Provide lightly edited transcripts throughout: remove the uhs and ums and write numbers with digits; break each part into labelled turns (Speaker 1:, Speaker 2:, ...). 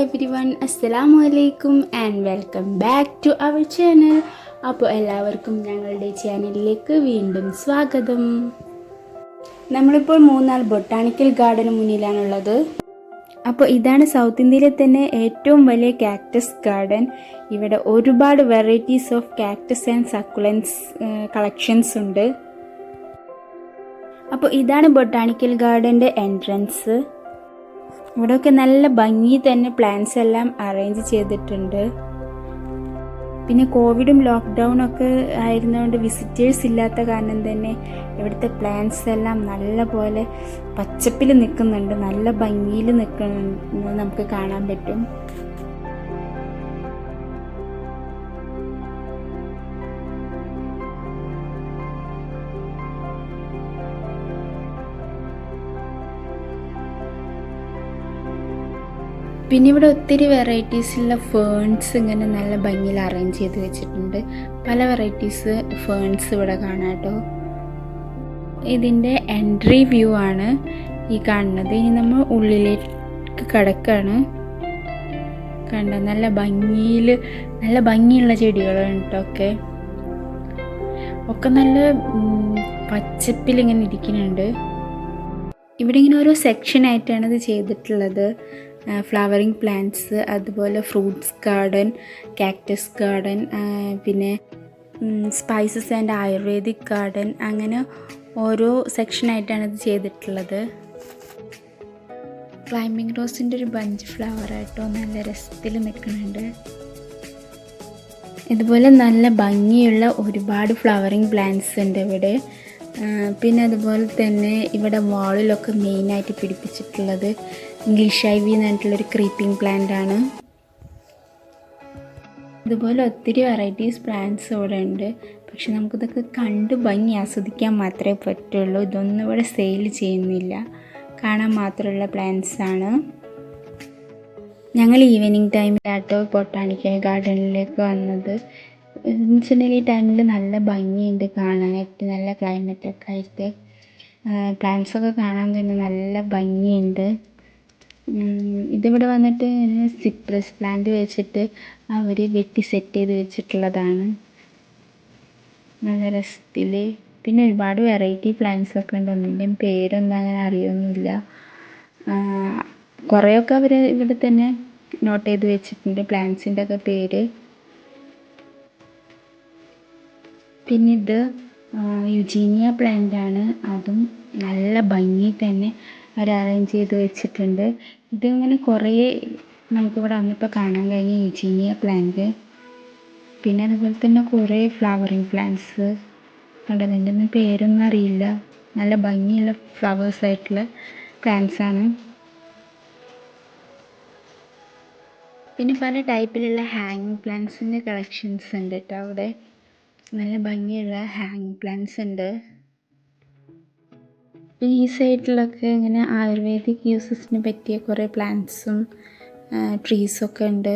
Speaker 1: Everyone, അസ്സലാമു അലൈക്കും and welcome back to our channel. അപ്പോൾ എല്ലാവർക്കും ഞങ്ങളുടെ ചാനലിലേക്ക് വീണ്ടും സ്വാഗതം. നമ്മളിപ്പോൾ മൂന്നാർ ബൊട്ടാണിക്കൽ ഗാർഡന് മുന്നിലാണുള്ളത്. അപ്പോൾ ഇതാണ് സൗത്ത് ഇന്ത്യയിലെ തന്നെ ഏറ്റവും വലിയ കാക്ടസ് ഗാർഡൻ. ഇവിടെ ഒരുപാട് varieties of cactus and succulents collections ഉണ്ട്. അപ്പോൾ ഇതാണ് ബൊട്ടാണിക്കൽ ഗാർഡൻ്റെ എൻട്രൻസ്. ഇവിടെയൊക്കെ നല്ല ഭംഗി തന്നെ പ്ലാന്റ്സ് എല്ലാം അറേഞ്ച് ചെയ്തിട്ടുണ്ട്. പിന്നെ കോവിഡും ലോക്ക്ഡൗൺ ഒക്കെ ആയിരുന്നതുകൊണ്ട് വിസിറ്റേഴ്സ് ഇല്ലാത്ത കാരണം തന്നെ ഇവിടുത്തെ പ്ലാന്റ്സ് എല്ലാം നല്ല പോലെ പച്ചപ്പിൽ നിൽക്കുന്നുണ്ട്, നല്ല ഭംഗിയിൽ നിൽക്കുന്നത് നമുക്ക് കാണാൻ പറ്റും. പിന്നെ ഇവിടെ ഒത്തിരി വെറൈറ്റീസുള്ള ഫേൺസ് ഇങ്ങനെ നല്ല ഭംഗിയിൽ അറേഞ്ച് ചെയ്ത് വെച്ചിട്ടുണ്ട്. പല വെറൈറ്റീസ് ഫേൺസ് ഇവിടെ കാണാം കേട്ടോ. ഇതിൻ്റെ എൻട്രി വ്യൂ ആണ് ഈ കാണുന്നത്. ഇനി നമ്മൾ ഉള്ളിലേക്ക് കിടക്കാണ്. കണ്ട നല്ല ഭംഗിയുള്ള ചെടികളാണ് കേട്ടോ. ഒക്കെ നല്ല പച്ചപ്പിൽ ഇങ്ങനെ ഇരിക്കുന്നുണ്ട്. ഇവിടെ ഇങ്ങനെ ഓരോ സെക്ഷനായിട്ടാണ് ഇത് ചെയ്തിട്ടുള്ളത്. ഫ്ലവറിങ് പ്ലാന്റ്സ്, അതുപോലെ ഫ്രൂട്ട്സ് ഗാർഡൻ, കാക്ടസ് ഗാർഡൻ, പിന്നെ സ്പൈസസ് ആൻഡ് ആയുർവേദിക് ഗാർഡൻ, അങ്ങനെ ഓരോ സെക്ഷനായിട്ടാണ് ഇത് ചെയ്തിട്ടുള്ളത്. ക്ലൈമ്പിംഗ് റോസിൻ്റെ ഒരു ബഞ്ച് ഫ്ലവർ ആയിട്ടോ നല്ല രസത്തിൽ നിൽക്കുന്നുണ്ട്. ഇതുപോലെ നല്ല ഭംഗിയുള്ള ഒരുപാട് ഫ്ലവറിങ് പ്ലാന്റ്സ് ഉണ്ട് ഇവിടെ. പിന്നെ അതുപോലെ തന്നെ ഇവിടെ വാളിലൊക്കെ മെയിനായിട്ട് പിടിപ്പിച്ചിട്ടുള്ളത് ഇംഗ്ലീഷ് ഐവി എന്ന് പറഞ്ഞിട്ടുള്ളൊരു ക്രീപ്പിംഗ് പ്ലാന്റ് ആണ്. ഇതുപോലെ ഒത്തിരി വെറൈറ്റീസ് പ്ലാന്റ്സ് ഇവിടെ ഉണ്ട്. പക്ഷെ നമുക്കിതൊക്കെ കണ്ട് ഭംഗി ആസ്വദിക്കാൻ മാത്രമേ പറ്റുള്ളൂ. ഇതൊന്നും ഇവിടെ സെയിൽ ചെയ്യുന്നില്ല, കാണാൻ മാത്രമുള്ള പ്ലാന്റ്സ് ആണ്. ഞങ്ങൾ ഈവനിങ് ടൈമിലാട്ടോ ബൊട്ടാണിക്കൽ ഗാർഡനിലേക്ക് വന്നത്. എന്ന് വെച്ചിട്ടുണ്ടെങ്കിൽ ഈ ടൈമിൽ നല്ല ഭംഗിയുണ്ട് കാണാനായിട്ട്, നല്ല ക്ലൈമറ്റൊക്കെ ആയിട്ട്. പ്ലാന്റ്സൊക്കെ കാണാൻ തന്നെ നല്ല ഭംഗിയുണ്ട്. ഇതിവിടെ വന്നിട്ട് സിപ്രസ് പ്ലാന്റ് വെച്ചിട്ട് അവർ വെട്ടി സെറ്റ് ചെയ്ത് വെച്ചിട്ടുള്ളതാണ്, നല്ല രസത്തിൽ. പിന്നെ ഒരുപാട് വെറൈറ്റി പ്ലാന്റ്സൊക്കെ ഉണ്ട്. ഒന്നിൻ്റെയും പേരൊന്നും അങ്ങനെ അറിയൊന്നുമില്ല. കുറേയൊക്കെ അവർ ഇവിടെ തന്നെ നോട്ട് ചെയ്ത് വെച്ചിട്ടുണ്ട് പ്ലാന്റ്സിൻ്റെ ഒക്കെ പേര്. പിന്നെ ഇത് യുജീനിയ പ്ലാന്റ് ആണ്. അതും നല്ല ഭംഗി തന്നെ അവർ അറേഞ്ച് ചെയ്ത് വെച്ചിട്ടുണ്ട്. ഇതിങ്ങനെ കുറേ നമുക്കിവിടെ വന്നിപ്പോൾ കാണാൻ കഴിഞ്ഞ യുജീനിയ പ്ലാന്റ്. പിന്നെ അതുപോലെ തന്നെ കുറേ ഫ്ലവറിങ് പ്ലാന്റ്സ് കണ്ടത്. എൻ്റെ ഒന്നും പേരൊന്നും അറിയില്ല. നല്ല ഭംഗിയുള്ള ഫ്ലവേഴ്സ് ആയിട്ടുള്ള പ്ലാന്റ്സ് ആണ്. പിന്നെ പല ടൈപ്പിലുള്ള ഹാങ്ങിങ് പ്ലാന്റ്സിൻ്റെ കളക്ഷൻസ് ഉണ്ട് കേട്ടോ അവിടെ. നല്ല ഭംഗിയുള്ള ഹാങ്ങിങ് പ്ലാന്റ്സ് ഉണ്ട്. പിന്നെ ഈ സൈഡിലൊക്കെ ഇങ്ങനെ ആയുർവേദിക് യൂസസിന് പറ്റിയ കുറേ പ്ലാന്റ്സും ട്രീസൊക്കെ ഉണ്ട്.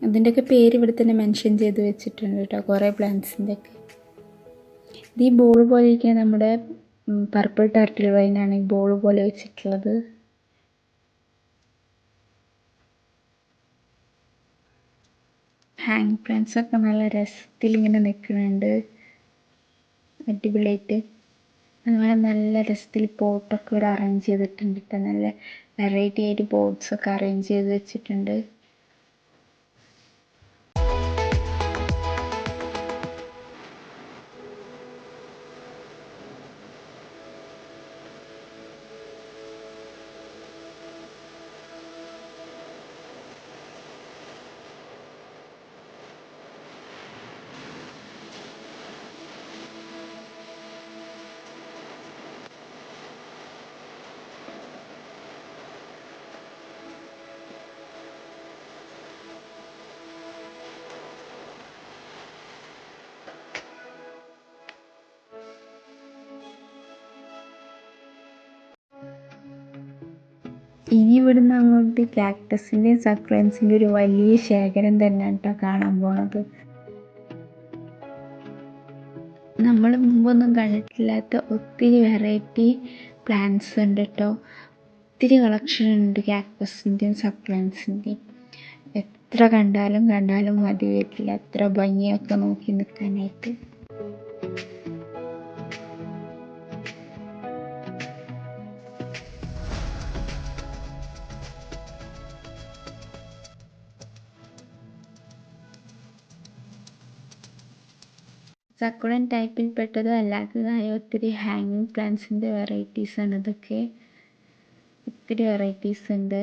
Speaker 1: അതിൻ്റെയൊക്കെ പേര് ഇവിടെ തന്നെ മെൻഷൻ ചെയ്ത് വെച്ചിട്ടുണ്ട് കേട്ടോ, കുറേ പ്ലാന്റ്സിൻ്റെയൊക്കെ. ഇത് ഈ ബോൾ പോലെ ഇരിക്കുന്ന നമ്മുടെ പർപ്പിൾ ടർട്ടിൽ വൈനാണ് ഈ ബോൾ പോലെ വെച്ചിട്ടുള്ളത്. ഹാങ് പ്ലാന്റ്സൊക്കെ നല്ല രസത്തിൽ ഇങ്ങനെ നിൽക്കുന്നുണ്ട്, അടിപൊളിയായിട്ട്. അതുപോലെ നല്ല രസത്തിൽ പോട്ടൊക്കെ ഇവിടെ അറേഞ്ച് ചെയ്തിട്ടുണ്ട് കേട്ടോ. നല്ല വെറൈറ്റി ആയിട്ട് പോട്ട്സൊക്കെ അറേഞ്ച് ചെയ്ത് വെച്ചിട്ടുണ്ട്. ഇനി ഇവിടുന്ന് അങ്ങോട്ട് കാക്ടസിൻ്റെയും സക്കുലൻസിൻ്റെയും ഒരു വലിയ ശേഖരം തന്നെയാണ് കേട്ടോ കാണാൻ പോണത്. നമ്മൾ മുമ്പൊന്നും കണ്ടിട്ടില്ലാത്ത ഒത്തിരി വെറൈറ്റി പ്ലാന്റ്സ് ഉണ്ട് കേട്ടോ. ഒത്തിരി കളക്ഷൻ ഉണ്ട് കാക്ടസിൻ്റെയും സക്കുലൻസിൻ്റെയും. എത്ര കണ്ടാലും മതി വരില്ല, എത്ര ഭംഗിയൊക്കെ നോക്കി നിൽക്കാനായിട്ട്. സക്കുലൻ ടൈപ്പിൽ പെട്ടതും അല്ലാത്തതായ ഒത്തിരി ഹാങ്ങിങ് പ്ലാന്റ്സിൻ്റെ വെറൈറ്റീസാണ് ഇതൊക്കെ. ഒത്തിരി വെറൈറ്റീസ് ഉണ്ട്.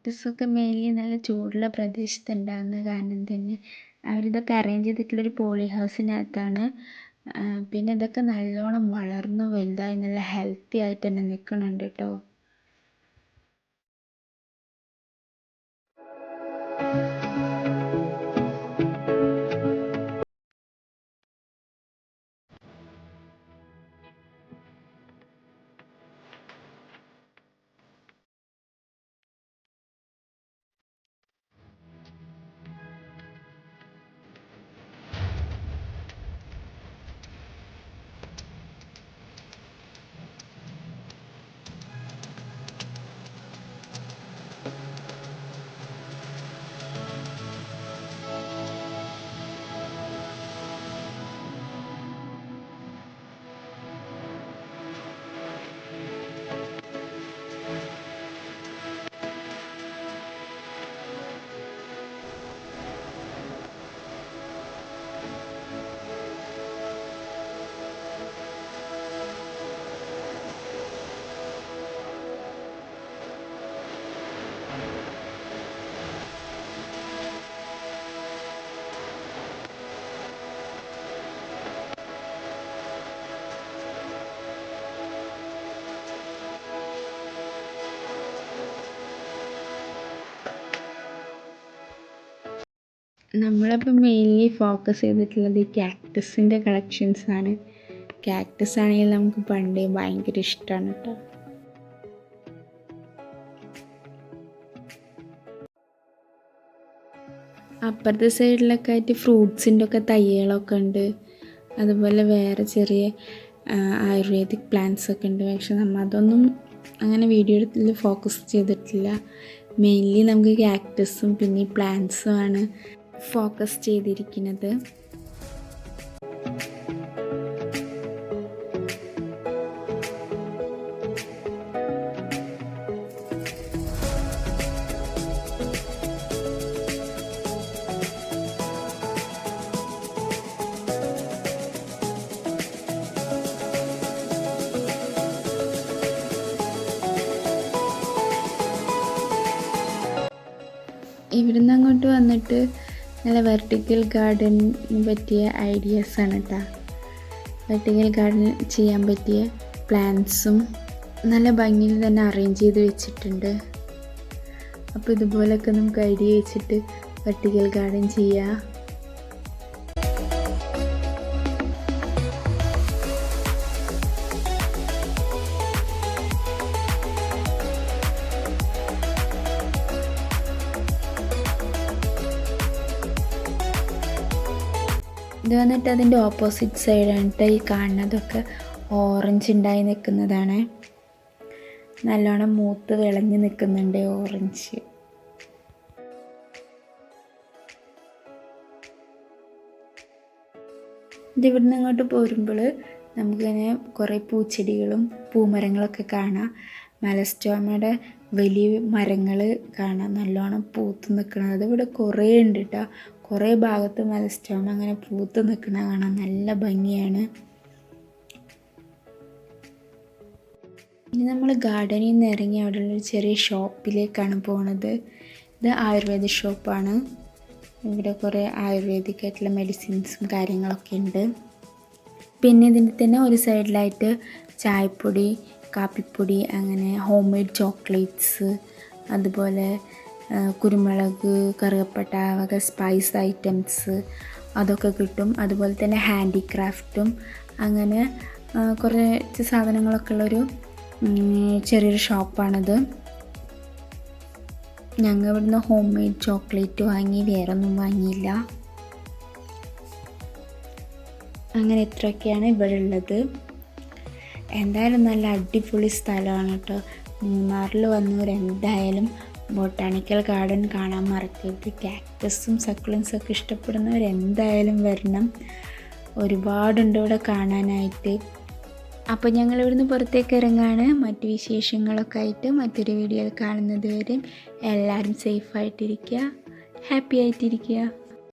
Speaker 1: കാക്ടസൊക്കെ മെയിൻലി നല്ല ചൂടുള്ള പ്രദേശത്ത് ഉണ്ടാകുന്ന കാരണം തന്നെ അവരിതൊക്കെ അറേഞ്ച് ചെയ്തിട്ടുള്ളൊരു പോളി ഹൗസിനകത്താണ്. പിന്നെ ഇതൊക്കെ നല്ലോണം വളർന്നു വലുതായി നല്ല ഹെൽത്തി ആയിട്ട് തന്നെ നിൽക്കുന്നുണ്ട് കേട്ടോ. നമ്മളിപ്പോൾ മെയിൻലി ഫോക്കസ് ചെയ്തിട്ടുള്ളത് ഈ കാക്ടസിൻ്റെ കളക്ഷൻസാണ്. കാക്ടസ് ആണെങ്കിൽ നമുക്ക് പണ്ടേ ഭയങ്കര ഇഷ്ടമാണ് കേട്ടോ. അപ്പുറത്തെ സൈഡിലൊക്കെ ആയിട്ട് ഫ്രൂട്ട്സിൻ്റെ ഒക്കെ തൈകളൊക്കെ ഉണ്ട്. അതുപോലെ വേറെ ചെറിയ ആയുർവേദിക് പ്ലാന്റ്സ് ഒക്കെ ഉണ്ട്. പക്ഷെ നമ്മൾ അതൊന്നും അങ്ങനെ വീഡിയോയിൽ ഫോക്കസ് ചെയ്തിട്ടില്ല. മെയിൻലി നമുക്ക് കാക്ടസും പിന്നെ ഈ പ്ലാന്റ്സും ആണ് ഫോക്കസ് ചെയ്തിരിക്കുന്നത്. ഇവിടുന്ന് അങ്ങോട്ട് വന്നിട്ട് നല്ല വെർട്ടിക്കൽ ഗാർഡന് പറ്റിയ ഐഡിയാസാണ് കേട്ടോ. വെർട്ടിക്കൽ ഗാർഡൻ ചെയ്യാൻ പറ്റിയ പ്ലാന്റ്സും നല്ല ഭംഗിയിൽ തന്നെ അറേഞ്ച് ചെയ്ത് വെച്ചിട്ടുണ്ട്. അപ്പോൾ ഇതുപോലൊക്കെ നമുക്ക് ഐഡിയ വെച്ചിട്ട് വെർട്ടിക്കൽ ഗാർഡൻ ചെയ്യാം. ഇത് വന്നിട്ട് അതിൻ്റെ ഓപ്പോസിറ്റ് സൈഡാണ് ഈ കാണുന്നതൊക്കെ ഓറഞ്ച് ഉണ്ടായി നിൽക്കുന്നതാണ്. നല്ലോണം മൂത്ത് വിളഞ്ഞ് നിൽക്കുന്നുണ്ട് ഓറഞ്ച്. ഇതിവിടുന്ന് അങ്ങോട്ട് പോരുമ്പോൾ നമുക്കിങ്ങനെ കുറേ പൂച്ചെടികളും പൂമരങ്ങളൊക്കെ കാണാം. മലസ്റ്റോമയുടെ വലിയ മരങ്ങൾ കാണാം നല്ലോണം പൂത്ത് നിൽക്കുന്നത്. ഇവിടെ കുറേ ഉണ്ട് കേട്ടോ. കുറേ ഭാഗത്ത് മലസ്റ്റോമ അങ്ങനെ പൂത്ത് നിൽക്കുന്ന കാണാൻ നല്ല ഭംഗിയാണ്. ഇനി നമ്മൾ ഗാർഡനിൽ നിന്ന് ഇറങ്ങി അവിടെയുള്ളൊരു ചെറിയ ഷോപ്പിലേക്കാണ് പോണത്. ഇത് ആയുർവേദ ഷോപ്പാണ്. ഇവിടെ കുറേ ആയുർവേദിക് ആയിട്ടുള്ള മെഡിസിൻസും കാര്യങ്ങളൊക്കെ ഉണ്ട്. പിന്നെ ഇതിൻ്റെ തന്നെ ഒരു സൈഡിലായിട്ട് ചായപ്പൊടി, കാപ്പിപ്പൊടി, അങ്ങനെ ഹോം മെയ്ഡ് ചോക്ലേറ്റ്സ്, അതുപോലെ കുരുമുളക്, കറുകപ്പട്ട വക സ്പൈസ് ഐറ്റംസ് അതൊക്കെ കിട്ടും. അതുപോലെ തന്നെ ഹാൻഡിക്രാഫ്റ്റും അങ്ങനെ കുറച്ച് സാധനങ്ങളൊക്കെ ഉള്ളൊരു ചെറിയൊരു ഷോപ്പാണിത്. ഞങ്ങൾ ഇവിടുന്ന് ഹോം മെയ്ഡ് ചോക്ലേറ്റ് വാങ്ങി, വേറൊന്നും വാങ്ങിയില്ല. അങ്ങനെ ഇത്രയൊക്കെയാണ് ഇവിടെ ഉള്ളത്. എന്തായാലും നല്ല അടിപൊളി സ്ഥലമാണ് കേട്ടോ. മൂന്നാറിൽ വന്നവർ എന്തായാലും ബൊട്ടാണിക്കൽ ഗാർഡൻ കാണാൻ മറക്കരുത്. കാക്ടസും സക്കുലൻസൊക്കെ ഇഷ്ടപ്പെടുന്നവർ എന്തായാലും വരണം. ഒരുപാടുണ്ട് ഇവിടെ കാണാനായിട്ട്. അപ്പോൾ ഞങ്ങൾ ഇവിടുന്ന് പുറത്തേക്ക് ഇറങ്ങാണ്. മറ്റു വിശേഷങ്ങളൊക്കെ ആയിട്ട് മറ്റൊരു വീഡിയോയിൽ കാണുന്നത് വരെ എല്ലാവരും സേഫായിട്ടിരിക്കുക, ഹാപ്പി ആയിട്ടിരിക്കുക.